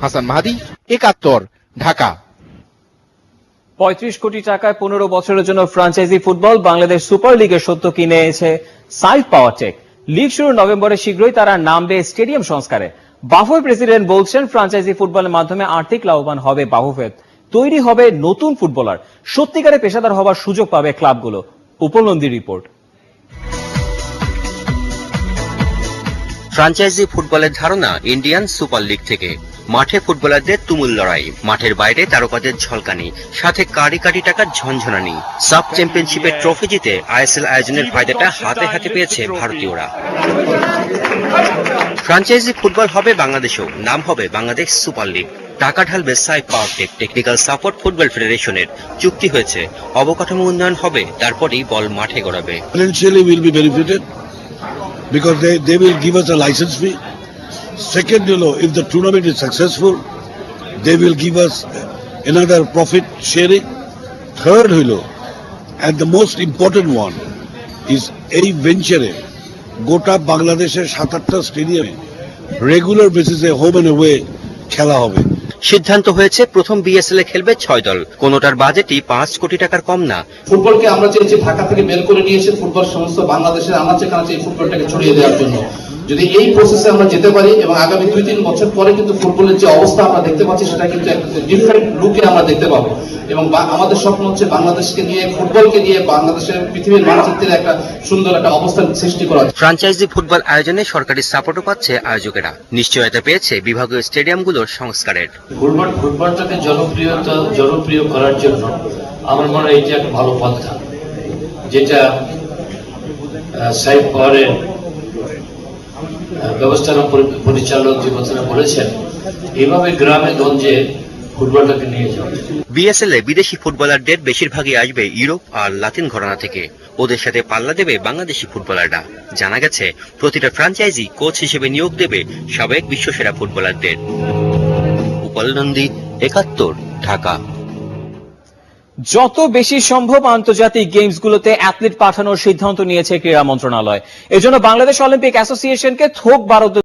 হাসান মাহাদি, একাত্তর, ঢাকা। ৩৫ কোটি টাকায় ১৫ বছরের জন্য ফ্র্যাঞ্চাইজি ফুটবল বাংলাদেশ সুপার লিগের সত্য কিনেছে সাইফ পাওয়ারটেক। লিগ শুরু নভেম্বরে, শীঘ্রই তারা নামবে স্টেডিয়াম সংস্কারে। বাফুফে প্রেসিডেন্ট বলছেন, ফ্র্যাঞ্চাইজি ফুটবলের মাধ্যমে আর্থিক লাভবান হবে বাফুফে, তৈরি হবে নতুন ফুটবলার, সত্যিকারে পেশাদার হওয়ার সুযোগ পাবে ক্লাবগুলো। উপলব্ধি রিপোর্ট। ফ্র্যাঞ্চাইজি ফুটবলের ধারণা ইন্ডিয়ান সুপার লিগ থেকে। মাঠে ফুটবলারদের তুমুল লড়াই, মাঠের বাইরে তারকাদের ঝলকানি, সাথে কারি কারি টাকার ঝনঝনানি। সাব চ্যাম্পিয়নশিপের ট্রফি জিতে আইএসএল আয়োজনের ফায়দাটা হাতে হাতে পেয়েছে ভারতীয়রা। ফ্র্যাঞ্চাইজি ফুটবল হবে বাংলাদেশেও, নাম হবে বাংলাদেশ সুপার লিগ। টাকা ঢালবে Saif Powertec, technical support football ফেডারেশনের। চুক্তি হয়েছে, অবকাঠামো উন্নয়ন হবে, তারপরই বল মাঠে গড়াবে। Because they will give us a license fee. Second, if the tournament is successful, they will give us another profit sharing. Third, and the most important one is a venture. Gota Bangladesh's ৭-৮টা স্টেডিয়ামে regular বেসিসে home and away খেলা হবে। সিদ্ধান্ত হয়েছে, প্রথম BSL এ খেলবে ৬ দল, কোনোটার বাজেটই ৫ কোটি টাকার কম না। ফুটবলকে আমরা চেয়েছি ঢাকা থেকে বের করে নিয়ে এসে ফুটবল সমস্ত বাংলাদেশের আনাচে কানাচে এই ফুটবলটাকে ছড়িয়ে দেওয়ার জন্য। যদি এই প্রসেসে আমরা যেতে পারি এবং আগামী ২-৩ বছর পরে কিন্তু ফুটবলের যে অবস্থা আমরা দেখতে পাচ্ছি, সেটা কিন্তু একটা ডিফারেন্ট লুকে আমরা দেখতে পাবো। এবং আমাদের স্বপ্ন হচ্ছে বাংলাদেশকে নিয়ে, ফুটবলকে নিয়ে বাংলাদেশের পৃথিবীর মানচিত্রে একটা সুন্দর একটা অবস্থান সৃষ্টি করা। ফ্র্যাঞ্চাইজি ফুটবল আয়োজনে সরকারি সাপোর্টও পাচ্ছে আয়োজকেরা, নিশ্চয়তা পেয়েছে বিভাগীয় স্টেডিয়ামগুলোর সংস্কারের। ফুটবলটাকে জনপ্রিয় করার জন্য আমার মনে হয় এটা একটা ভালো পন্থা, যেটা সাইফ পাওয়ারের ব্যবস্থাপনা পরিচালক যে কথাটা বলেছেন, এইভাবে গ্রামে গঞ্জে ফুটবলটাকে নিয়ে যাওয়া। বিএসএল এ বিদেশি ফুটবলারদের বেশিরভাগই আসবে ইউরোপ আর লাতিন ঘরানা থেকে। ওদের সাথে পাল্লা দেবে বাংলাদেশি ফুটবলাররা। জানা গেছে, প্রতিটা ফ্র্যাঞ্চাইজি কোচ হিসেবে নিয়োগ দেবে সাবেক বিশ্বসেরা ফুটবলারদের। উপলব্ধি, একাত্তর, ঢাকা। যত বেশি সম্ভব আন্তর্জাতিক গেমসগুলোতে অ্যাথলিট পাঠানোর সিদ্ধান্ত নিয়েছে ক্রীড়া মন্ত্রণালয়। এজন্য বাংলাদেশ অলিম্পিক অ্যাসোসিয়েশনকে থোক বরাদ্দ